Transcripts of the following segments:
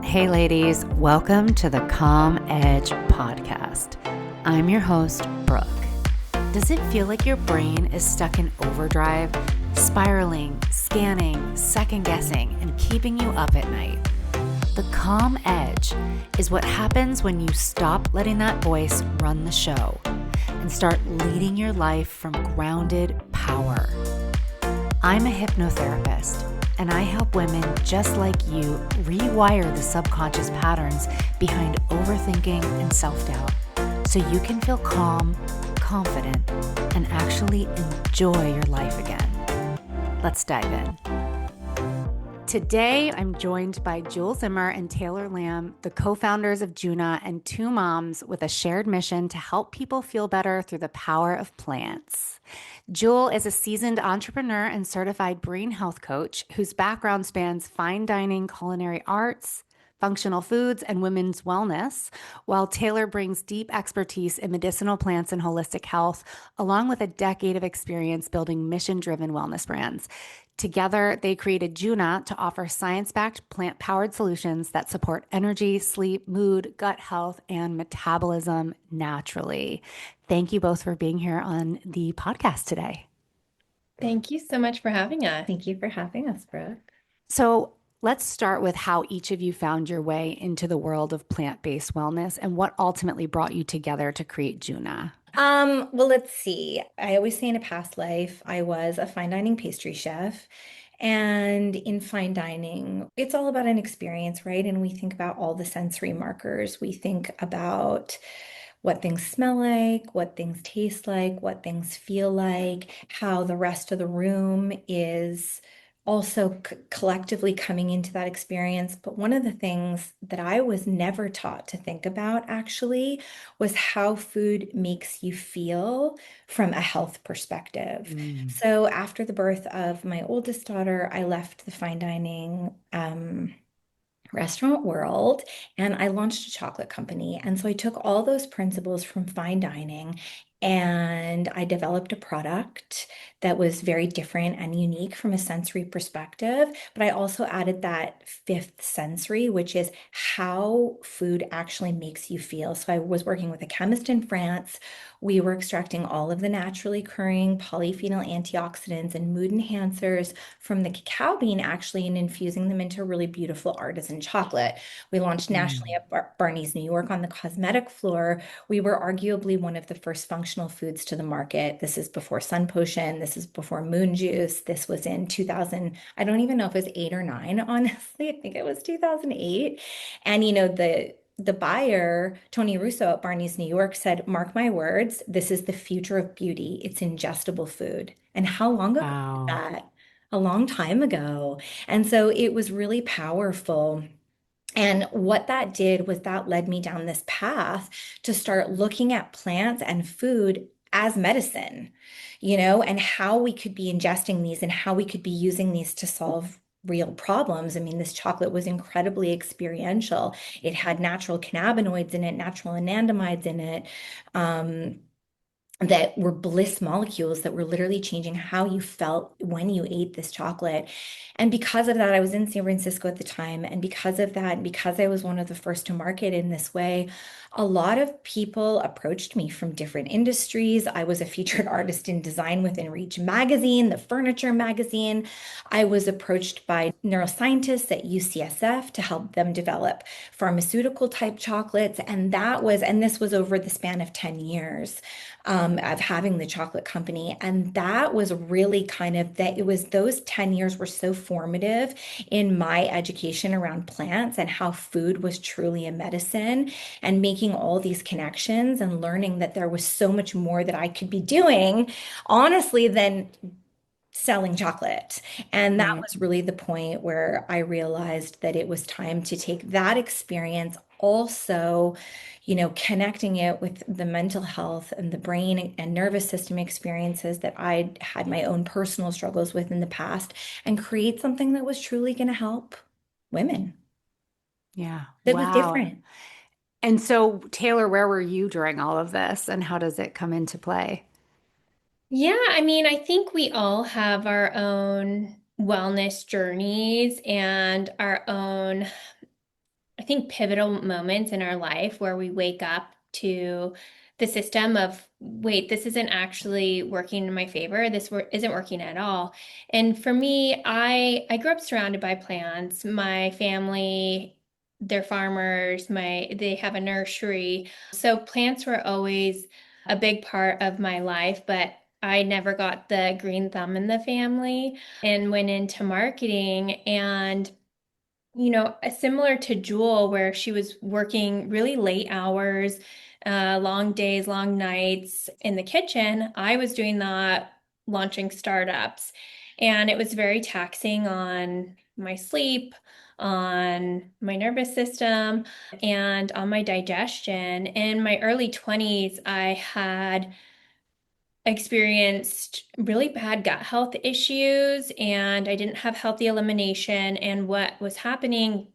Hey, ladies, welcome to the Calm Edge podcast. I'm your host, Brooke. Does it feel like your brain is stuck in overdrive, spiraling, scanning, second guessing, and keeping you up at night? The Calm Edge is what happens when you stop letting that voice run the show and start leading your life from grounded power. I'm a hypnotherapist, and I help women just like you rewire the subconscious patterns behind overthinking and self-doubt so you can feel calm, confident, and actually enjoy your life again. Let's dive in. Today, I'm joined by Zimmer and Taylor Lamb, the co-founders of Juna and two moms with a shared mission to help people feel better through the power of plants. Jewel is a seasoned entrepreneur and certified brain health coach whose background spans fine dining, culinary arts, functional foods, and women's wellness, while Taylor brings deep expertise in medicinal plants and holistic health, along with a decade of experience building mission-driven wellness brands. Together, they created Juna to offer science-backed plant-powered solutions that support energy, sleep, mood, gut health, and metabolism naturally. Thank you both for being here on the podcast today. Thank you so much for having us. Thank you for having us, Brooke. So let's start with how each of you found your way into the world of plant-based wellness and what ultimately brought you together to create Juna. Well, let's see. I always say in a past life, I was a fine dining pastry chef. And in fine dining, it's all about an experience, right? And we think about all the sensory markers. We think about what things smell like, what things taste like, what things feel like, how the rest of the room is also collectively coming into that experience. But one of the things that I was never taught to think about actually was how food makes you feel from a health perspective. So after the birth of my oldest daughter, I left the fine dining restaurant world and I launched a chocolate company. And so I took all those principles from fine dining and I developed a product that was very different and unique from a sensory perspective. But I also added that fifth sensory, which is how food actually makes you feel. So I was working with a chemist in France. We were extracting all of the naturally occurring polyphenol antioxidants and mood enhancers from the cacao bean actually and infusing them into really beautiful artisan chocolate. We launched nationally at Barney's New York on the cosmetic floor. We were arguably one of the first functional foods to the market. This is before Sun Potion. This is before Moon Juice. This was in 2000. I don't even know if it was 8 or 9, honestly. I think it was 2008. And the buyer, Tony Russo at Barney's New York, said, "Mark my words, this is the future of beauty. It's ingestible food." And how long ago was Wow. that? A long time ago. And so it was really powerful. And what that did was that led me down this path to start looking at plants and food as medicine, and how we could be ingesting these and how we could be using these to solve real problems. I mean, this chocolate was incredibly experiential. It had natural cannabinoids in it, natural anandamides in it. That were bliss molecules that were literally changing how you felt when you ate this chocolate. And because of that, I was in San Francisco at the time. And because of that, because I was one of the first to market in this way, a lot of people approached me from different industries. I was a featured artist in design within Reach magazine, the furniture magazine. I was approached by neuroscientists at UCSF to help them develop pharmaceutical type chocolates. And this was over the span of 10 years of having the chocolate company. And that was really it was those 10 years were so formative in my education around plants and how food was truly a medicine and making all these connections and learning that there was so much more that I could be doing, honestly, than selling chocolate. And that was really the point where I realized that it was time to take that experience also, connecting it with the mental health and the brain and nervous system experiences that I had my own personal struggles with in the past and create something that was truly going to help women. Yeah. That was Wow. different. And so, Taylor, where were you during all of this and how does it come into play? Yeah, I mean, I think we all have our own wellness journeys and our own I think, pivotal moments in our life where we wake up to the system of, wait, this isn't actually working in my favor. Isn't working at all. And for me, I grew up surrounded by plants. My family, they're farmers. They have a nursery. So plants were always a big part of my life, but I never got the green thumb in the family and went into marketing. And similar to Jewel, where she was working really late hours, long days, long nights in the kitchen, I was doing that launching startups. And it was very taxing on my sleep, on my nervous system, and on my digestion. In my early 20s, I had experienced really bad gut health issues, and I didn't have healthy elimination. And what was happening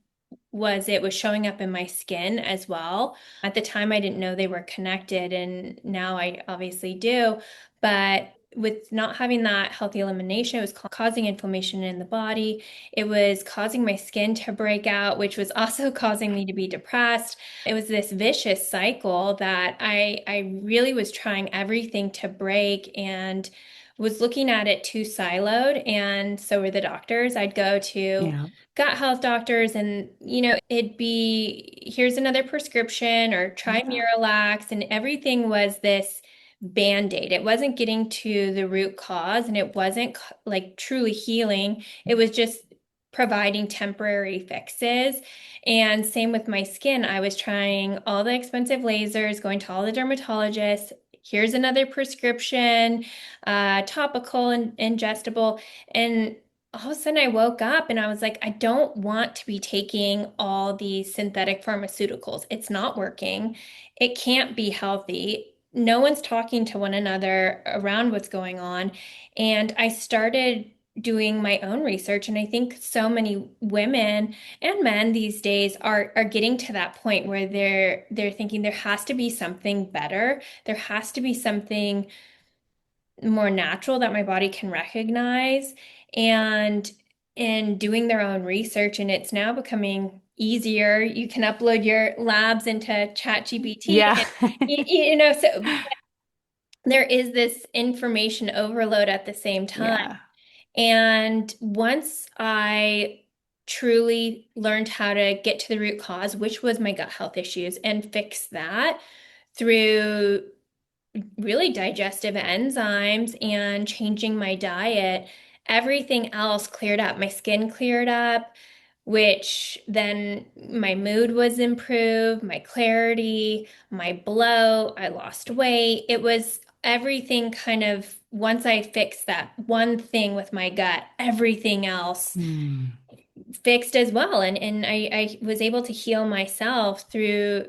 was it was showing up in my skin as well. At the time, I didn't know they were connected, and now I obviously do. But with not having that healthy elimination, it was causing inflammation in the body. It was causing my skin to break out, which was also causing me to be depressed. It was this vicious cycle that I really was trying everything to break, and was looking at it too siloed. And so were the doctors. I'd go to Yeah. gut health doctors, and it'd be, here's another prescription, or try Yeah. Miralax, and everything was this band-aid. It wasn't getting to the root cause, and it wasn't like truly healing. It was just providing temporary fixes. And same with my skin. I was trying all the expensive lasers, going to all the dermatologists. Here's another prescription, topical and ingestible. And all of a sudden I woke up and I was like, I don't want to be taking all these synthetic pharmaceuticals. It's not working. It can't be healthy. No one's talking to one another around what's going on. And I started doing my own research. And I think so many women and men these days are getting to that point where they're thinking there has to be something better. There has to be something more natural that my body can recognize, and in doing their own research. And it's now becoming easier. You can upload your labs into ChatGPT, Yeah. and so there is this information overload at the same time. Yeah. And once I truly learned how to get to the root cause, which was my gut health issues, and fix that through really digestive enzymes and changing my diet, everything else cleared up. My skin cleared up, which then my mood was improved, my clarity, my bloat, I lost weight. It was everything kind of, once I fixed that one thing with my gut, everything else Hmm. fixed as well. And I was able to heal myself through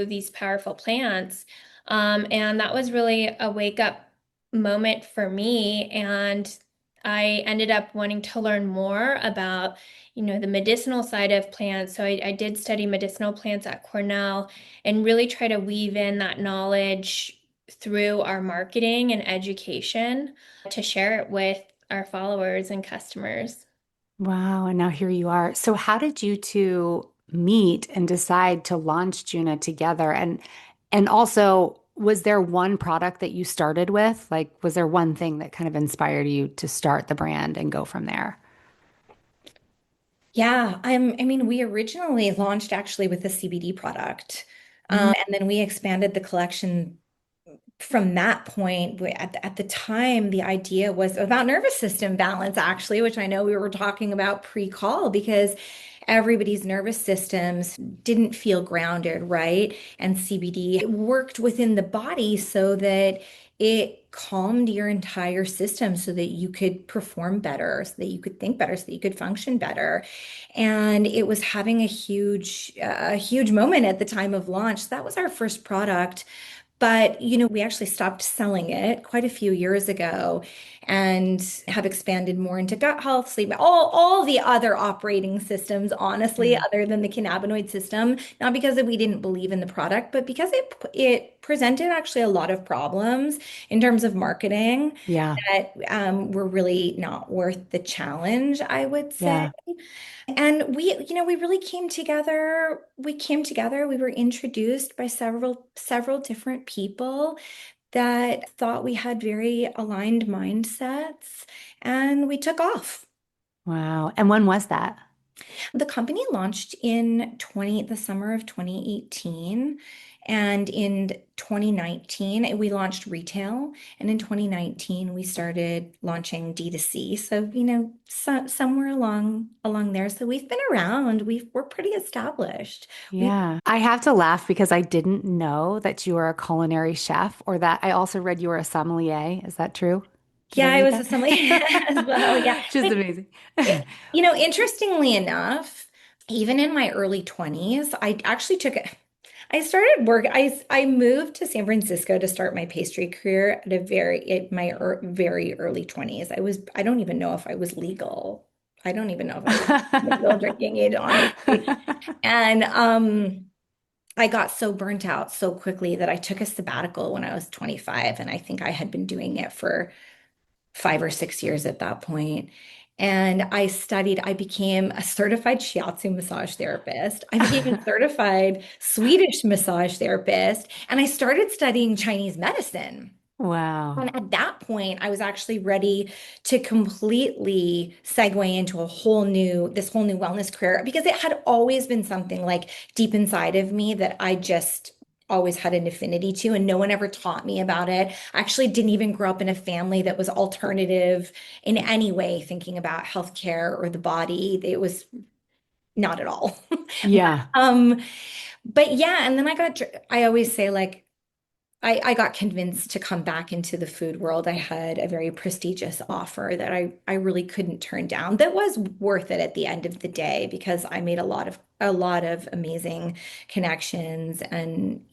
these powerful plants. And that was really a wake up moment for me. And I ended up wanting to learn more about, the medicinal side of plants. So I did study medicinal plants at Cornell, and really try to weave in that knowledge through our marketing and education to share it with our followers and customers. Wow. And now here you are. So how did you two meet and decide to launch Juna together? And also, was there one product that you started with? Like, was there one thing that kind of inspired you to start the brand and go from there? Yeah, I mean, we originally launched actually with a CBD product, Mm. and then we expanded the collection from that point. At the time, the idea was about nervous system balance, actually, which I know we were talking about pre-call, because everybody's nervous systems didn't feel grounded, right? And CBD worked within the body so that it calmed your entire system so that you could perform better, so that you could think better, so that you could function better. And it was having a huge moment at the time of launch. That was our first product. But, we actually stopped selling it quite a few years ago and have expanded more into gut health, sleep, all the other operating systems, honestly, Yeah. other than the cannabinoid system, not because we didn't believe in the product, but because it presented actually a lot of problems in terms of marketing Yeah. that were really not worth the challenge, I would say. Yeah. And we really came together. We came together. We were introduced by several different people that thought we had very aligned mindsets, and we took off. Wow. And when was that? The company launched in the summer of 2018. And in 2019, we launched retail. And in 2019, we started launching D2C. So, somewhere along there. So we've been around. We're pretty established. We Yeah. I have to laugh because I didn't know that you were a culinary chef or that I also read you were a sommelier. Is that true? Did I Yeah, I read was a that? sommelier as well. Yeah. Just But amazing. interestingly enough, even in my early 20s, I actually I started work. I moved to San Francisco to start my pastry career at my very early 20s. I don't even know if I was legal. I don't even know if I was legal drinking age, honestly. And I got so burnt out so quickly that I took a sabbatical when I was 25, and I think I had been doing it for 5 or 6 years at that point. And I became a certified shiatsu massage therapist. I became a certified Swedish massage therapist, and I started studying Chinese medicine. Wow. And at that point, I was actually ready to completely segue into this whole new wellness career because it had always been something like deep inside of me that I just always had an affinity to, and no one ever taught me about it. I actually didn't even grow up in a family that was alternative in any way, thinking about healthcare or the body. It was not at all. Yeah. Um, but yeah, and then I always say like, I got convinced to come back into the food world. I had a very prestigious offer that I really couldn't turn down. That was worth it at the end of the day because I made a lot of amazing connections and,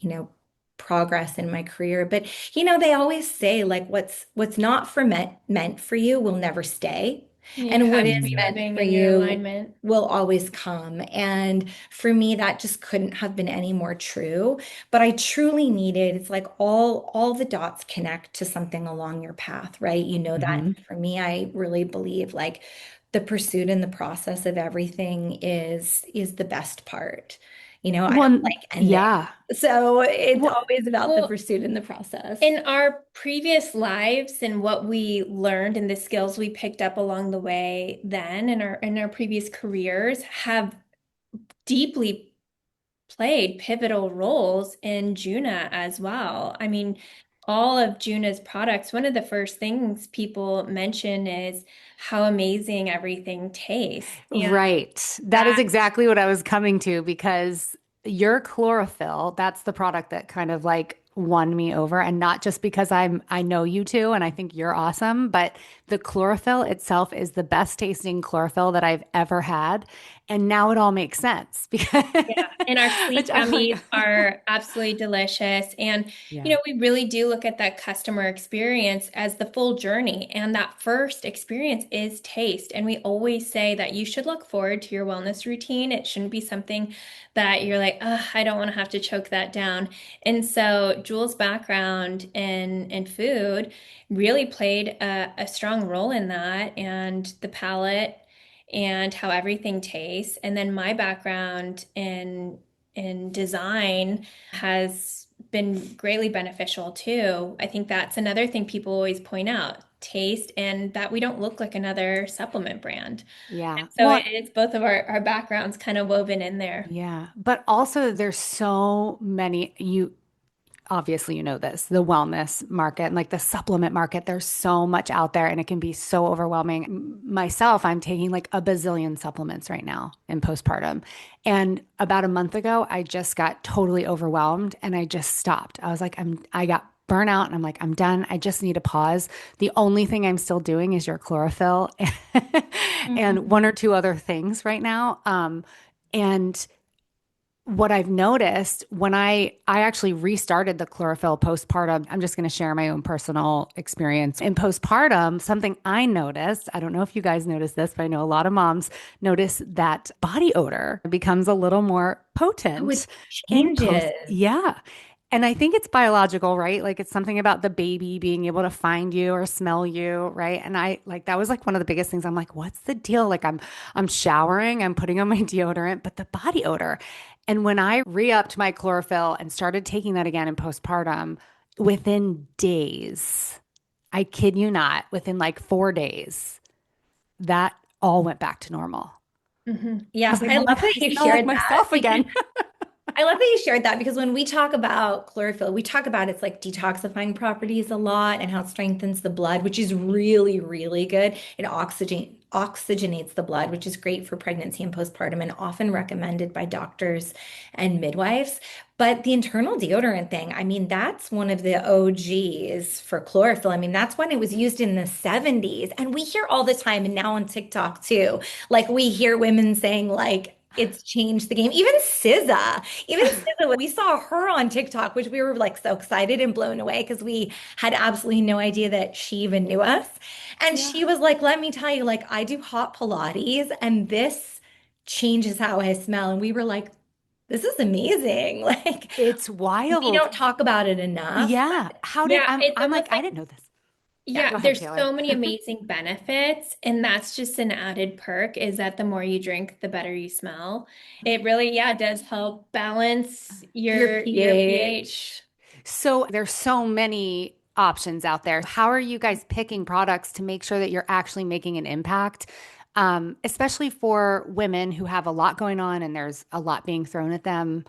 progress in my career. But they always say like what's not meant for you will never stay. You And what have is to be meant living for in your you alignment. will always come. And for me, that just couldn't have been any more true. But I truly needed, it's like all the dots connect to something along your path, right? You know that. Hmm. For me, I really believe like the pursuit and the process of everything is the best part. I don't Well, like ending. yeah. So it's Well, always about the Well, pursuit and the process. in our previous lives and what we learned and the skills we picked up along the way then in our previous careers have deeply played pivotal roles in Juna as well. I mean, all of Juna's products, one of the first things people mention is how amazing everything tastes. And right. That is that, exactly what I was coming to because your chlorophyll, that's the product that kind of like won me over. And not just because I know you two and I think you're awesome, but the chlorophyll itself is the best tasting chlorophyll that I've ever had. And now it all makes sense because yeah, and our which sleep I'm like, gummies are absolutely delicious. And, yeah. we really do look at that customer experience as the full journey. And that first experience is taste. And we always say that you should look forward to your wellness routine. It shouldn't be something that you're like, oh, I don't want to have to choke that down. And so Jules' background in food really played a strong role in that and the palate and how everything tastes. And then my background in design has been greatly beneficial too. I think that's another thing people always point out, taste and that we don't look like another supplement brand. Yeah. So Well, it's both of our backgrounds kind of woven in there. yeah. But also there's so many obviously you know this, the wellness market and like the supplement market, there's so much out there and it can be so overwhelming. Myself, I'm taking like a bazillion supplements right now in postpartum. And about a month ago, I just got totally overwhelmed and I just stopped. I was like, I got burnout and I'm like, I'm done. I just need a pause. The only thing I'm still doing is your chlorophyll and Mhm. one or two other things right now. And what I've noticed when I actually restarted the chlorophyll postpartum, I'm just going to share my own personal experience. In postpartum, something I noticed, I don't know if you guys notice this, but I know a lot of moms notice that body odor becomes a little more Oh, it potent in post. changes. Yeah. And I think it's biological, right? Like it's something about the baby being able to find you or smell you, right? And I like that was like one of the biggest things. I'm like, what's the deal? Like I'm showering, I'm putting on my deodorant, but the body odor. And when I re-upped my chlorophyll and started taking that again in postpartum, within days, I kid you not, within like 4 days, that all went back to normal. I Yeah, was like, I oh my love God, that I you smell like shared that myself because again. I love that you shared that because when we talk about chlorophyll, we talk about its like detoxifying properties a lot and how it strengthens the blood, which is really, really good. It oxygenates the blood, which is great for pregnancy and postpartum and often recommended by doctors and midwives. But the internal deodorant thing, I mean, that's one of the OGs for chlorophyll. I mean, that's when it was used in the 70s. And we hear all the time, and now on TikTok too, like we hear women saying like, it's changed the game. Even SZA, we saw her on TikTok, which we were like so excited and blown away because we had absolutely no idea that she even knew us. And Yeah. she was like, let me tell you, like, I do hot Pilates and this changes how I smell. And we were like, this is amazing. Like, It's we wild. don't talk about it enough. Yeah. How did Yeah, it's I'm almost like, I like, didn't know this. Yeah, yeah, go ahead, there's Taylor. so many amazing benefits, and that's just an added perk is that the more you drink, the better you smell. It really, yeah, does help balance Your your pH. pH. So there's so many options out there. How are you guys picking products to make sure that you're actually making an impact? Especially for women who have a lot going on and there's a lot being thrown at them.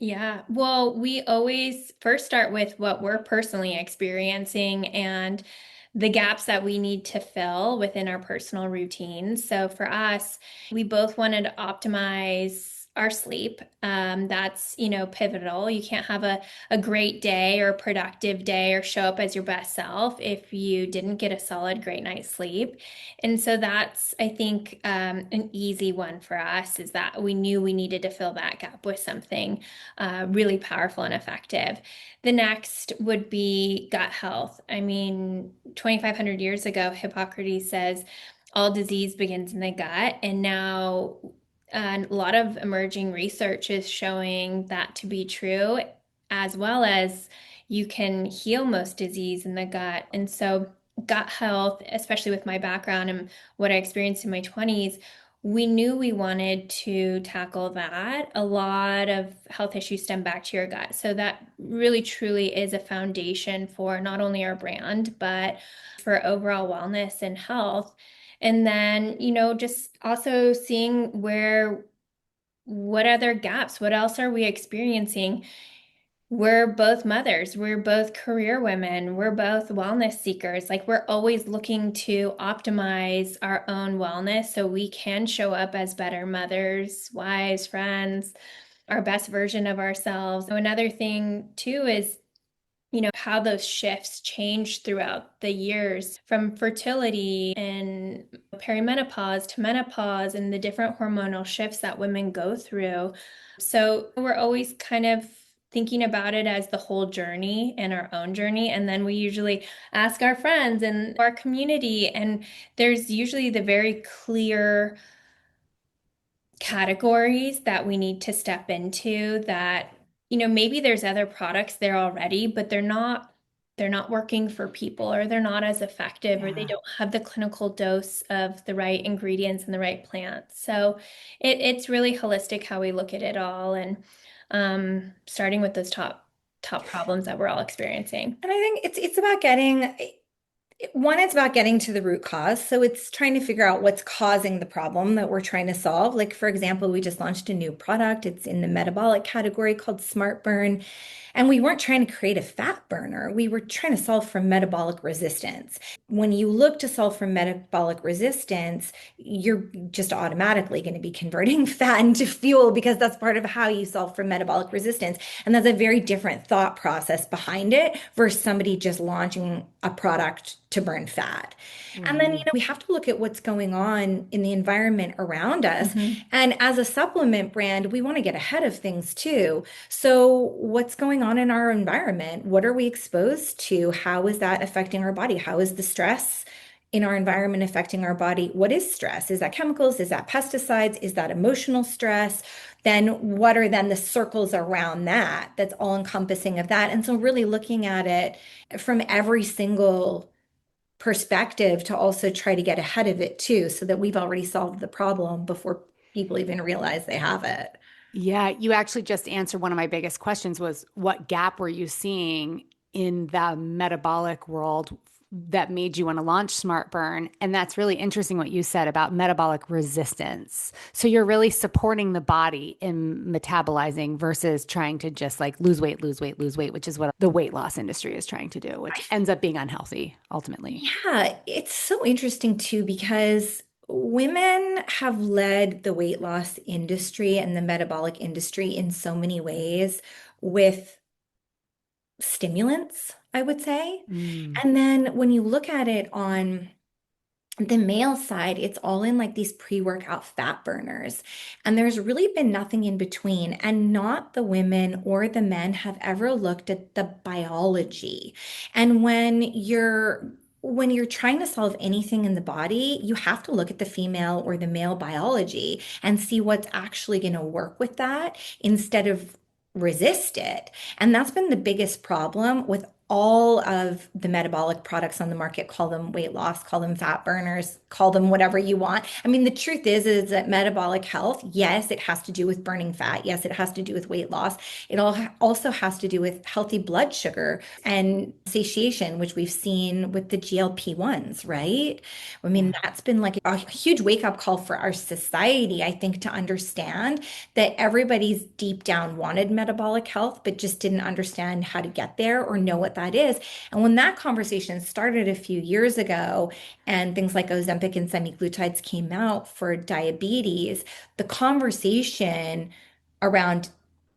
Yeah, well, we always first start with what we're personally experiencing and the gaps that we need to fill within our personal routines. So for us, we both wanted to optimize our sleep. That's, pivotal. You can't have a great day or productive day or show up as your best self if you didn't get a solid, great night's sleep. And so that's, I think, an easy one for us is that we knew we needed to fill that gap with something really powerful and effective. The next would be gut health. I mean, 2,500 years ago, Hippocrates says all disease begins in the gut. And now a lot of emerging research is showing that to be true, as well as you can heal most disease in the gut. And so, gut health, especially with my background and what I experienced in my 20s, we knew we wanted to tackle that. A lot of health issues stem back to your gut. So that really truly is a foundation for not only our brand, but for overall wellness and health. And then, just also seeing what other gaps, what else are we experiencing? We're both mothers, we're both career women, we're both wellness seekers. Like we're always looking to optimize our own wellness so we can show up as better mothers, wives, friends, our best version of ourselves. So another thing too is how those shifts change throughout the years from fertility and perimenopause to menopause and the different hormonal shifts that women go through. So we're always kind of thinking about it as the whole journey and our own journey. And then we usually ask our friends and our community, and there's usually the very clear categories that we need to step into that maybe there's other products there already but they're not working for people or they're not as effective or they Yeah. don't have the clinical dose of the right ingredients and the right plants. So it's really holistic how we look at it all and starting with those top problems that we're all experiencing. And I think it's about it's about getting to the root cause. So it's trying to figure out what's causing the problem that we're trying to solve. Like, for example, we just launched a new product. It's in the metabolic category called Smart Burn. And we weren't trying to create a fat burner. We were trying to solve for metabolic resistance. When you look to solve for metabolic resistance, you're just automatically going to be converting fat into fuel because that's part of how you solve for metabolic resistance. And that's a very different thought process behind it versus somebody just launching a product to burn fat. And then, Mhm. we have to look at what's going on in the environment around us. Mhm. And as a supplement brand, we want to get ahead of things too. So, what's going on in our environment? What are we exposed to? How is that affecting our body? How is the stress in our environment affecting our body. What is stress? Is that chemicals? Is that pesticides? Is that emotional stress? Then what are then the circles around that that's all encompassing of that? And so really looking at it from every single perspective to also try to get ahead of it too, so that we've already solved the problem before people even realize they have it. Yeah, you actually just answered one of my biggest questions was what gap were you seeing in the metabolic world that made you want to launch SmartBurn? And that's really interesting what you said about metabolic resistance. So you're really supporting the body in metabolizing versus trying to just like lose weight, lose weight, lose weight, which is what the weight loss industry is trying to do, which ends up being unhealthy ultimately. Yeah, it's so interesting too because women have led the weight loss industry and the metabolic industry in so many ways with stimulants, I would say. Mm. And then when you look at it on the male side, it's all in like these pre-workout fat burners. And there's really been nothing in between. And not the women or the men have ever looked at the biology. And when you're trying to solve anything in the body, you have to look at the female or the male biology and see what's actually going to work with that instead of resist it. And that's been the biggest problem with all of the metabolic products on the market. Call them weight loss, call them fat burners, call them whatever you want. I mean, the truth is that metabolic health, yes, it has to do with burning fat. Yes, it has to do with weight loss. It all also has to do with healthy blood sugar and satiation, which we've seen with the GLP-1s, right? I mean, Yeah. that's been like a huge wake-up call for our society, I think, to understand that everybody's deep down wanted metabolic health, but just didn't understand how to get there or know what that is. And when that conversation started a few years ago, and things like Ozempic and semaglutides came out for diabetes, the conversation around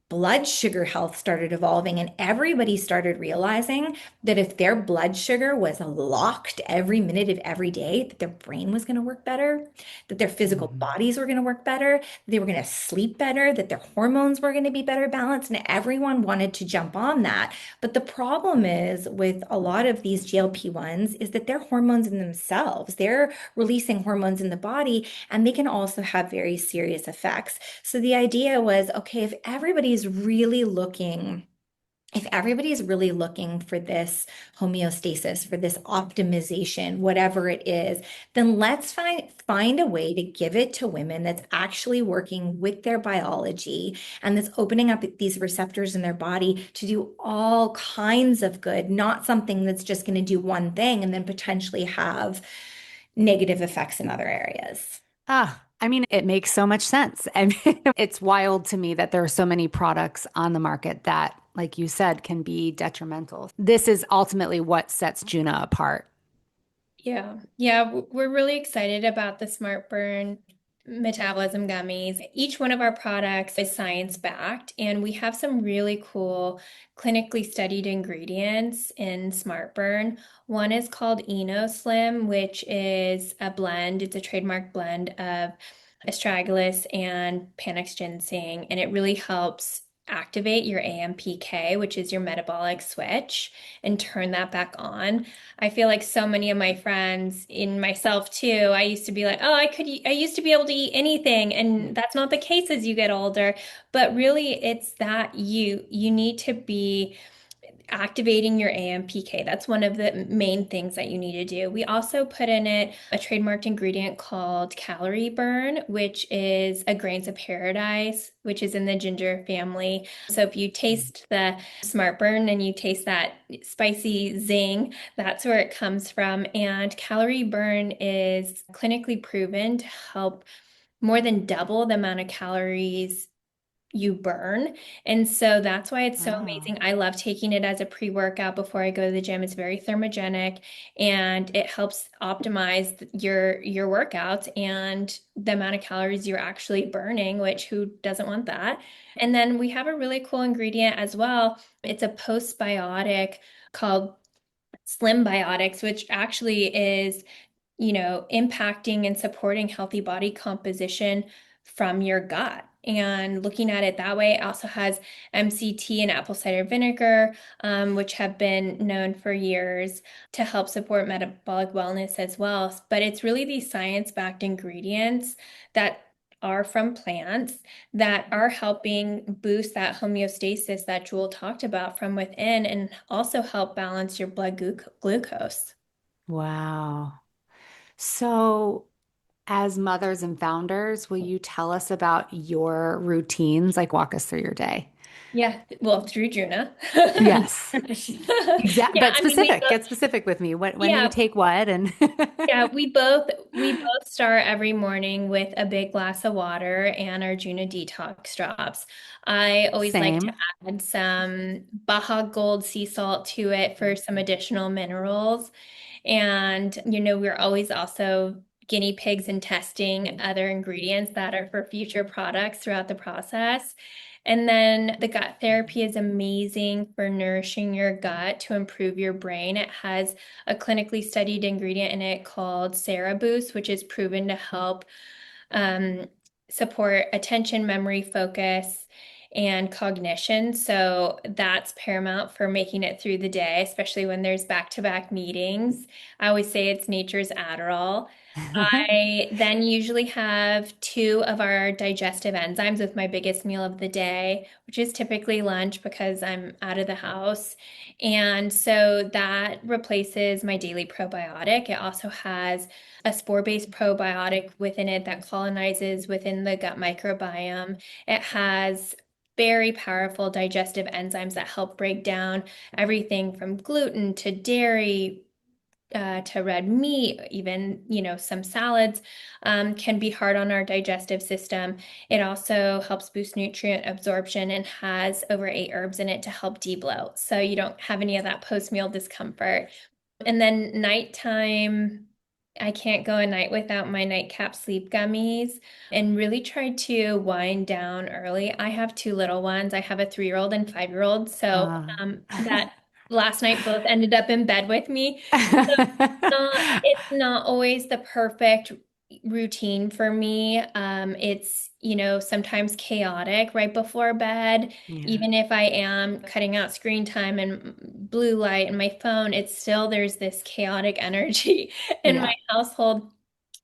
blood sugar health started evolving, and everybody started realizing that if their blood sugar was locked every minute of every day, that their brain was going to work better, that their physical Mhm. bodies were going to work better, that they were going to sleep better, that their hormones were going to be better balanced, and everyone wanted to jump on that. But the problem is with a lot of these GLP-1s is that they're hormones in themselves. They're releasing hormones in the body, and they can also have very serious effects. So the idea was, okay, if everybody's really looking for this homeostasis, for this optimization, whatever it is, then let's find a way to give it to women that's actually working with their biology and that's opening up these receptors in their body to do all kinds of good, not something that's just going to do one thing and then potentially have negative effects in other areas. I mean, it makes so much sense. I mean, it's wild to me that there are so many products on the market that, like you said, can be detrimental. This is ultimately what sets Juna apart. Yeah. Yeah, we're really excited about the Smart Burn metabolism gummies. Each one of our products is science-backed, and we have some really cool clinically studied ingredients in Smart Burn. One is called Eno Slim, which is a blend. It's a trademark blend of astragalus and Panax ginseng, and it really helps activate your AMPK, which is your metabolic switch, and turn that back on. I feel like so many of my friends, in myself too, I used to be like, oh, I used to be able to eat anything. And that's not the case as you get older. But really, it's that you need to be activating your AMPK. That's one of the main things that you need to do. We also put in it a trademarked ingredient called Calorie Burn, which is a grains of paradise, which is in the ginger family. So if you taste the Smart Burn and you taste that spicy zing, that's where it comes from. And Calorie Burn is clinically proven to help more than double the amount of calories you burn. And so that's why it's so Oh. amazing. I love taking it as a pre-workout before I go to the gym. It's very thermogenic and it helps optimize your workouts and the amount of calories you're actually burning, which who doesn't want that? And then we have a really cool ingredient as well. It's a postbiotic called Slim Biotics, which actually is, impacting and supporting healthy body composition from your gut. and looking at it that way. It also has MCT and apple cider vinegar, which have been known for years to help support metabolic wellness as well. But it's really these science-backed ingredients that are from plants that are helping boost that homeostasis that Jewel talked about from within and also help balance your blood glucose. Wow. So, as mothers and founders, will you tell us about your routines? Like, walk us through your day. Yeah, well, through Juna. Yes. Exact, Yeah, but I mean, we specific. both, Get specific with me. When do you yeah, take what? And yeah, we both start every morning with a big glass of water and our Juna detox drops. I always like to same. add some Baja Gold sea salt to it for some additional minerals. And, we're always also guinea pigs and testing other ingredients that are for future products throughout the process. And then the gut therapy is amazing for nourishing your gut to improve your brain. It has a clinically studied ingredient in it called Boost, which is proven to help um, support attention, memory, focus, and cognition. So that's paramount for making it through the day, especially when there's back-to-back meetings. I always say it's nature's Adderall. I then usually have two of our digestive enzymes with my biggest meal of the day, which is typically lunch because I'm out of the house. And so that replaces my daily probiotic. It also has a spore-based probiotic within it that colonizes within the gut microbiome. It has very powerful digestive enzymes that help break down everything from gluten to dairy, to red meat, even, some salads can be hard on our digestive system. It also helps boost nutrient absorption and has over 8 herbs in it to help debloat. So you don't have any of that post-meal discomfort. And then nighttime, I can't go a night without my nightcap sleep gummies and really try to wind down early. I have two little ones. I have a 3-year-old and 5-year-old. So Uh, that last night both ended up in bed with me. It's not always the perfect routine for me. It's, sometimes chaotic right before bed. yeah. Even if I am cutting out screen time and blue light and my phone, it's still there's this chaotic energy in my Yeah. household.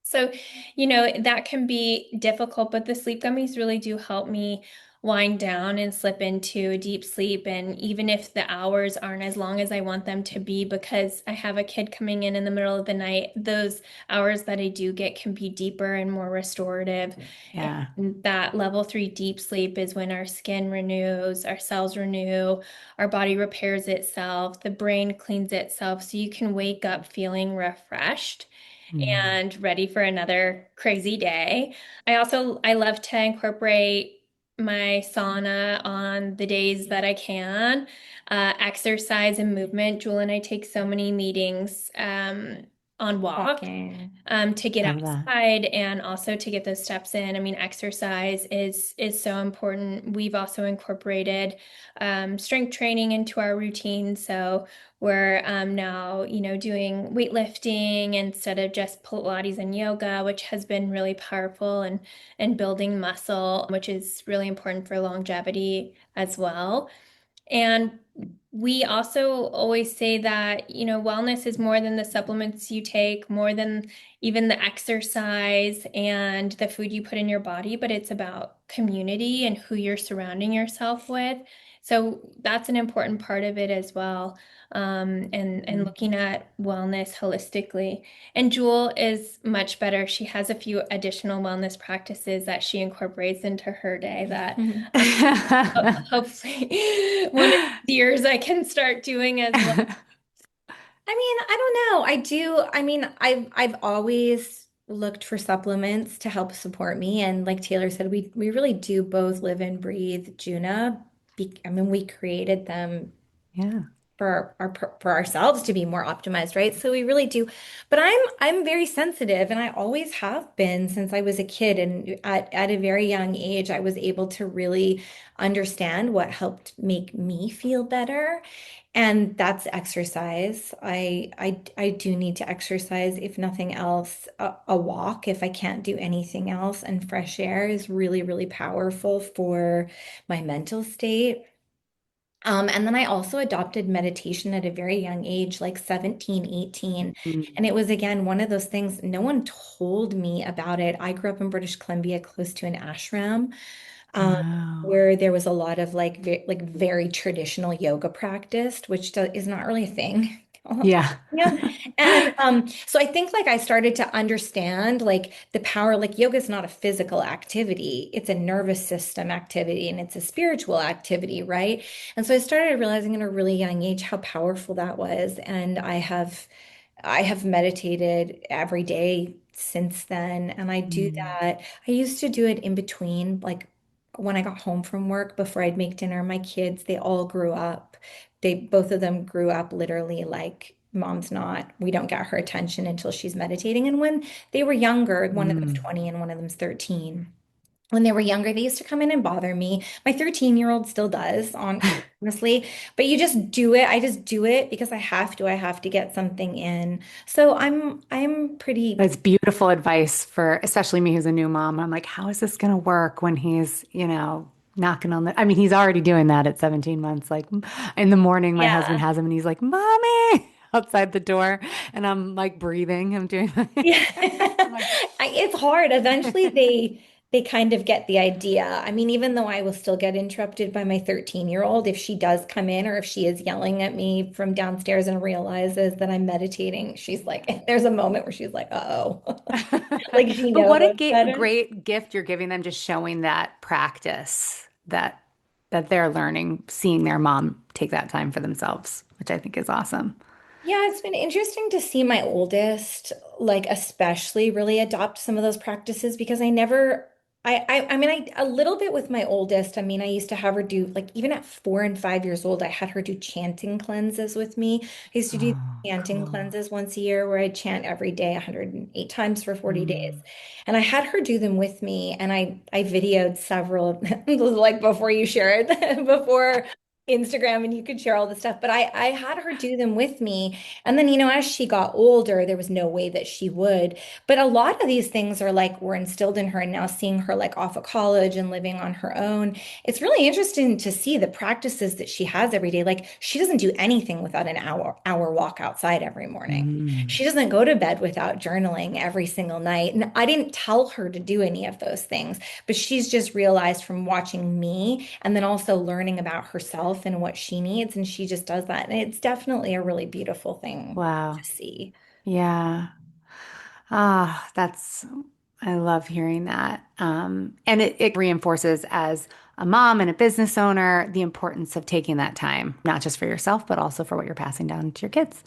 So, that can be difficult, but the sleep gummies really do help me wind down and slip into a deep sleep. And even if the hours aren't as long as I want them to be, because I have a kid coming in the middle of the night, those hours that I do get can be deeper and more restorative. Yeah. And that level 3 deep sleep is when our skin renews, our cells renew, our body repairs itself, the brain cleans itself, so you can wake up feeling refreshed Mm. and ready for another crazy day. I love to incorporate my sauna on the days that I can. Exercise and movement. Jewel and I take so many meetings on walk Walking. to get Love that. outside and also to get those steps in. I mean, exercise is so important. We've also incorporated strength training into our routine, so we're now, doing weightlifting instead of just Pilates and yoga, which has been really powerful and building muscle, which is really important for longevity as well. And we also always say that, wellness is more than the supplements you take, more than even the exercise and the food you put in your body, but it's about community and who you're surrounding yourself with. So that's an important part of it as well. And Mm. looking at wellness holistically. And Jewel is much better. She has a few additional wellness practices that she incorporates into her day that hopefully one of these years I can start doing as well. I mean, I don't know. I mean, I've always looked for supplements to help support me. And like Taylor said, we really do both live and breathe Juna. I mean, we created them Yeah. for ourselves to be more optimized, right? So we really do. But I'm very sensitive, and I always have been since I was a kid. And at a very young age, I was able to really understand what helped make me feel better. And that's exercise. I do need to exercise, if nothing else, a walk if I can't do anything else. And fresh air is really, really powerful for my mental state. And then I also adopted meditation at a very young age, like 17, 18. Mm. And it was again one of those things, no one told me about it. I grew up in British Columbia, close to an ashram, um, Oh, where there was a lot of like very traditional yoga practiced, which is not really a thing. yeah. Yeah. And so I think like I started to understand like the power, like yoga is not a physical activity, it's a nervous system activity and it's a spiritual activity, right? And so I started realizing at a really young age how powerful that was. And I have meditated every day since then, and I do Mm. that. I used to do it in between, like when I got home from work before I'd make dinner. My kids, they all grew up. They both of them grew up literally like mom's not, we don't get her attention until she's meditating. And when they were younger, one of them's Mm. 20 and one of them's 13. When they were younger, they used to come in and bother me. My 13-year-old still does, honestly, but you just do it. I just do it because I have to. I have to get something in. So I'm pretty, That's beautiful advice for especially me who's a new mom. I'm like, how is this going to work when he's, knocking on the, I mean, he's already doing that at 17 months. Like in the morning, my husband yeah. has him and he's like, Mommy, outside the door. And I'm like breathing. I'm doing Yeah. I'm like, It's hard. Eventually they kind of get the idea. I mean, even though I will still get interrupted by my 13-year-old if she does come in or if she is yelling at me from downstairs and realizes that I'm meditating, she's like, there's a moment where she's like, uh-oh. Like she but what a knows better. great gift you're giving them, just showing that practice that they're learning, seeing their mom take that time for themselves, which I think is awesome. Yeah, it's been interesting to see my oldest, like especially really adopt some of those practices because I never, I mean, a little bit with my oldest. I mean, I used to have her do like even at 4 and 5 years old, I had her do chanting cleanses with me. I used to do Oh, chanting cool. cleanses once a year where I chant every day 108 times for 40 days. Mm. And I had her do them with me, and I videoed several of them, like before you share it, before Instagram and you could share all the stuff. But I had her do them with me. And then, as she got older, there was no way that she would. But a lot of these things are like were instilled in her. And now seeing her like off of college and living on her own, it's really interesting to see the practices that she has every day. Like she doesn't do anything without an hour walk outside every morning. Mm. She doesn't go to bed without journaling every single night. And I didn't tell her to do any of those things, but she's just realized from watching me and then also learning about herself and what she needs. And she just does that. And it's definitely a really beautiful thing to Wow. see. Yeah. Ah, I love hearing that. And it reinforces as a mom and a business owner the importance of taking that time, not just for yourself, but also for what you're passing down to your kids.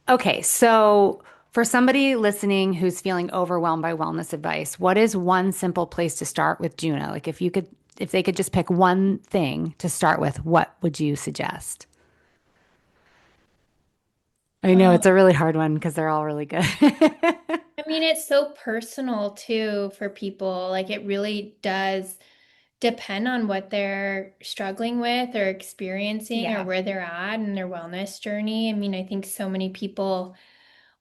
Okay, so for somebody listening who's feeling overwhelmed by wellness advice, what is one simple place to start with Juna? Like if they could just pick one thing to start with, what would you suggest? I know Um, it's a really hard one because they're all really good. I mean, it's so personal too for people. Like it really does depend on what they're struggling with or experiencing or yeah. where they're at in their wellness journey. I mean, I think so many people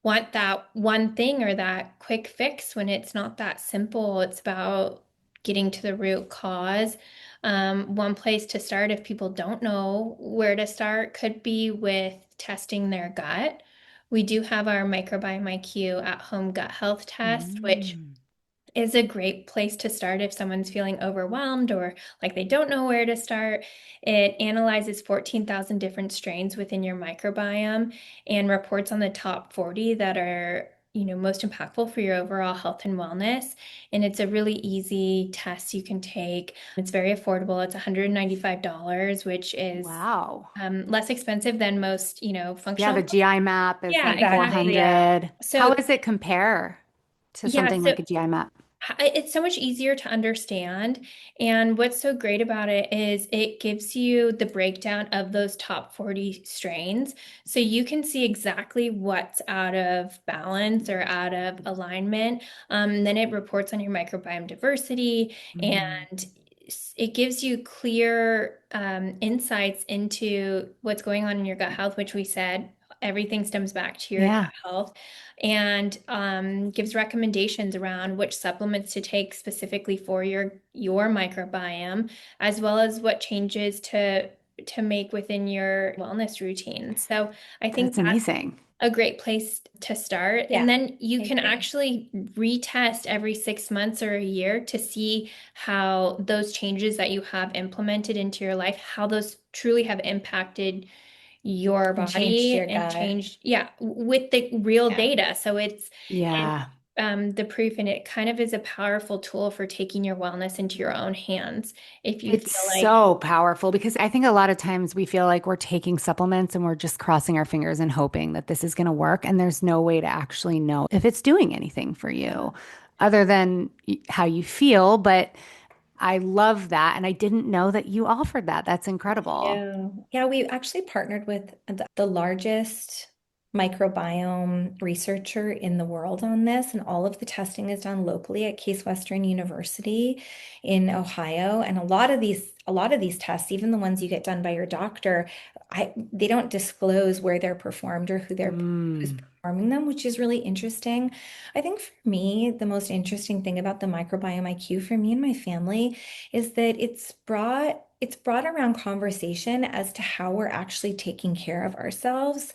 want that one thing or that quick fix when it's not that simple. It's about getting to the root cause. One place to start, if people don't know where to start, could be with testing their gut. We do have our microbiome IQ at home gut health test, which Mm. is a great place to start if someone's feeling overwhelmed or like they don't know where to start. It analyzes 14,000 different strains within your microbiome and reports on the top 40 that are, most impactful for your overall health and wellness. And it's a really easy test you can take. It's very affordable. It's $195, which is Wow. less expensive than most, Yeah, functional. the GI map is Yeah, like Exactly. exactly. Yeah. 400. How So does it compare to yeah, something so like a GI map? It's so much easier to understand. And what's so great about it is it gives you the breakdown of those top 40 strains. So you can see exactly what's out of balance or out of alignment. Then it reports on your microbiome diversity Mm. and it gives you clear insights into what's going on in your gut health, which we said everything stems back to your gut Yeah, health and gives recommendations around which supplements to take specifically for your microbiome, as well as what changes to make within your wellness routine. So I think that's that's amazing. a great place to start. And Yeah, then you I can agree. actually retest every 6 months or a year to see how those changes that you have implemented into your life, how those truly have impacted your And changed body your and gut. changed, yeah, with the real Yeah. data. So it's Yeah. the proof, and it kind of is a powerful tool for taking your wellness into your own hands. If you It's feel like, so powerful because I think a lot of times we feel like we're taking supplements and we're just crossing our fingers and hoping that this is going to work. And there's no way to actually know if it's doing anything for you other than how you feel. But I love that. And I didn't know that you offered that. That's incredible. Yeah. Yeah, we actually partnered with the largest microbiome researcher in the world on this, and all of the testing is done locally at Case Western University in Ohio. And a lot of these tests, even the ones you get done by your doctor, they don't disclose where they're performed or who's Mm, performing them, which is really interesting. I think for me, the most interesting thing about the microbiome IQ for me and my family is that it's brought around conversation as to how we're actually taking care of ourselves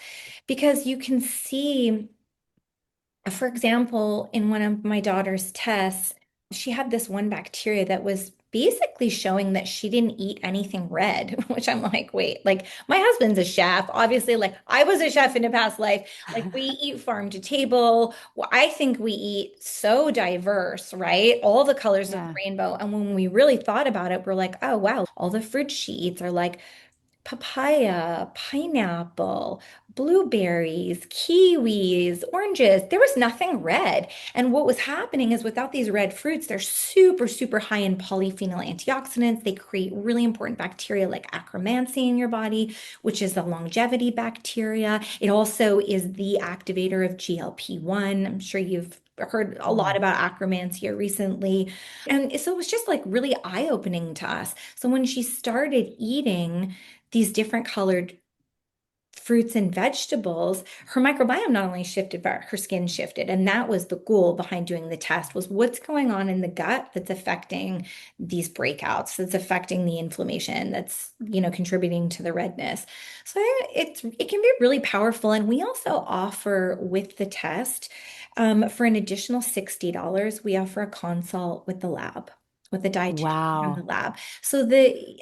because you can see, for example, in one of my daughter's tests, she had this one bacteria that was basically showing that she didn't eat anything red, which I'm like, wait, like my husband's a chef. Obviously, like I was a chef in a past life. Like we eat farm to table. Well, I think we eat so diverse, right? All the colors of the yeah. rainbow. And when we really thought about it, we're like, oh, wow, all the fruits she eats are like papaya, pineapple, blueberries, kiwis, oranges. There was nothing red. And what was happening is without these red fruits, they're super, super high in polyphenol antioxidants. They create really important bacteria like Akkermansia in your body, which is the longevity bacteria. It also is the activator of GLP-1. I'm sure you've heard a lot Mm. about Akkermansia recently. And so it was just like really eye-opening to us. So when she started eating these different colored fruits and vegetables, her microbiome not only shifted, but her skin shifted. And that was the goal behind doing the test was what's going on in the gut that's affecting these breakouts, that's affecting the inflammation, that's, contributing to the redness. So it can be really powerful. And we also offer with the test, for an additional $60, we offer a consult with the lab. With a dietitian from the Wow. lab. So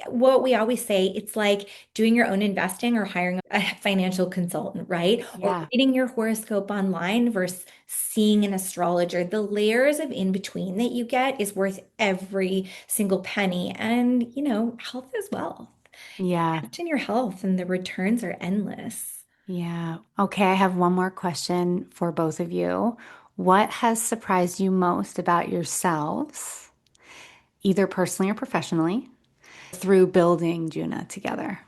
what we always say, it's like doing your own investing or hiring a financial consultant, right? Or Yeah. reading your horoscope online versus seeing an astrologer. The layers of in between that you get is worth every single penny. And, health is wealth. Yeah. Invest in your health, and the returns are endless. Yeah. Okay. I have one more question for both of you. What has surprised you most about yourselves, either personally or professionally, through building Juna together?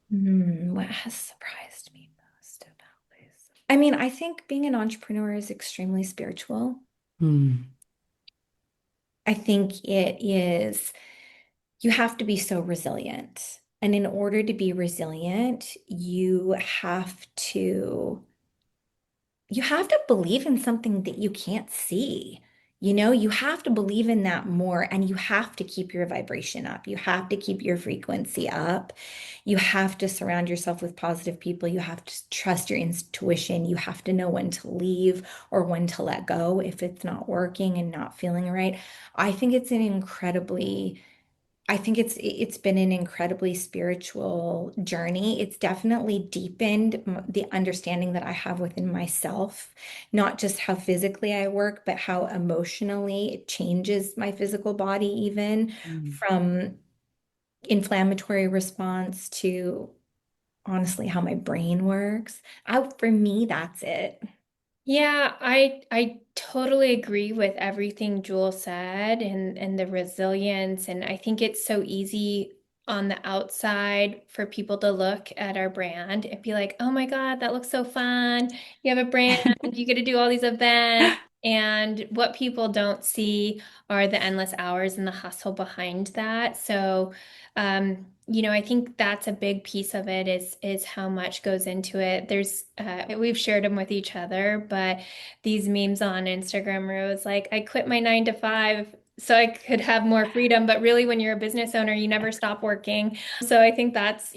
What has surprised me most about this? I mean, I think being an entrepreneur is extremely spiritual. Hmm. I think it is. You have to be so resilient. And in order to be resilient, you have to believe in something that you can't see. You have to believe in that more, and you have to keep your vibration up. You have to keep your frequency up. You have to surround yourself with positive people. You have to trust your intuition. You have to know when to leave or when to let go if it's not working and not feeling right. I think it's an incredibly I think it's been an incredibly spiritual journey. It's definitely deepened the understanding that I have within myself, not just how physically I work, but how emotionally it changes my physical body, even Mm. from inflammatory response to honestly how my brain works. For me, that's it. Yeah, I totally agree with everything Jewel said and the resilience. And I think it's so easy on the outside for people to look at our brand and be like, oh my God, that looks so fun. You have a brand, you get to do all these events. And what people don't see are the endless hours and the hustle behind that. So, I think that's a big piece of it is how much goes into it. We've shared them with each other, but these memes on Instagram where it was like, I quit my 9 to 5 so I could have more freedom. But really, when you're a business owner, you never stop working. So I think that's,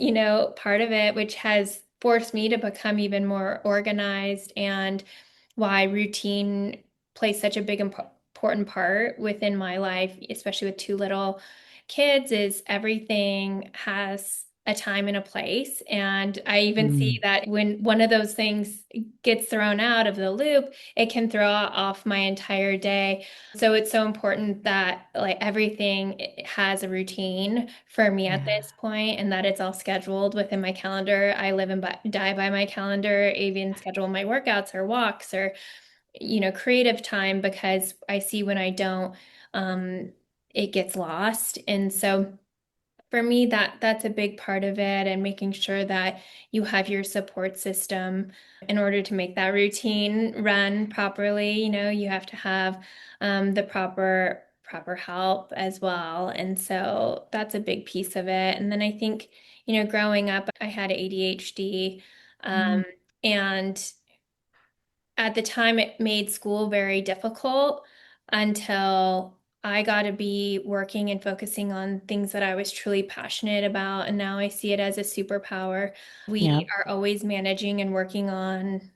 part of it, which has forced me to become even more organized and why routine plays such a big important part within my life, especially with two little kids, is everything has a time and a place. And I even see that when one of those things gets thrown out of the loop, it can throw off my entire day. So it's so important that like everything has a routine for me at Yeah. this point and that it's all scheduled within my calendar. I live and die by my calendar, even schedule my workouts or walks or creative time because I see when I don't, um, it gets lost. And so for me, that's a big part of it and making sure that you have your support system in order to make that routine run properly. You have to have the proper help as well. And so that's a big piece of it. And then I think, growing up, I had ADHD. Mm. And at the time, it made school very difficult until I got to be working and focusing on things that I was truly passionate about. And now I see it as a superpower. We Yep. are always managing and working on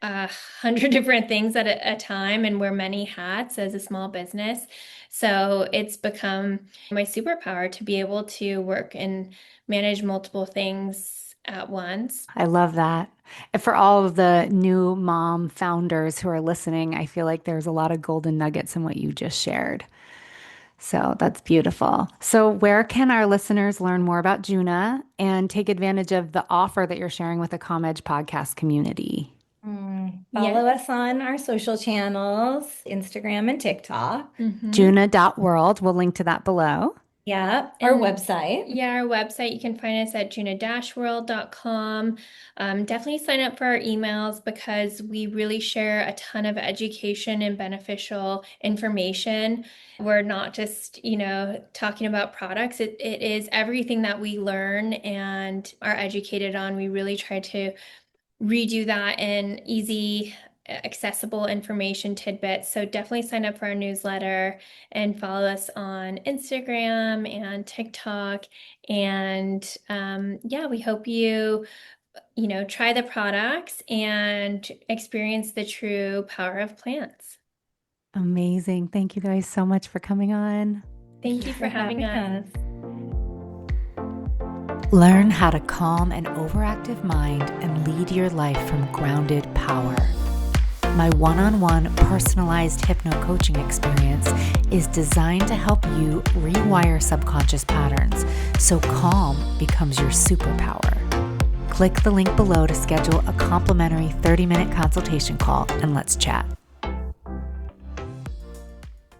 100 different things at a time and wear many hats as a small business. So it's become my superpower to be able to work and manage multiple things at once. I love that. And for all of the new mom founders who are listening, I feel like there's a lot of golden nuggets in what you just shared. So that's beautiful. So, where can our listeners learn more about Juna and take advantage of the offer that you're sharing with the ComEdge podcast community? Yeah. Follow us on our social channels, Instagram and TikTok. Mhm. Juna.world. We'll link to that below. Yeah, our And website. yeah, our website, you can find us at juna-world.com. Definitely sign up for our emails because we really share a ton of education and beneficial information. We're not just, talking about products. It is everything that we learn and are educated on. We really try to redo that in easy, accessible information tidbits. So definitely sign up for our newsletter and follow us on Instagram and TikTok. And yeah, we hope you try the products and experience the true power of plants. Amazing. Thank you guys so much for coming on. Thank you for having us. Learn how to calm an overactive mind and lead your life from grounded power. My one-on-one personalized hypno coaching experience is designed to help you rewire subconscious patterns so calm becomes your superpower. Click the link below to schedule a complimentary 30-minute consultation call and let's chat.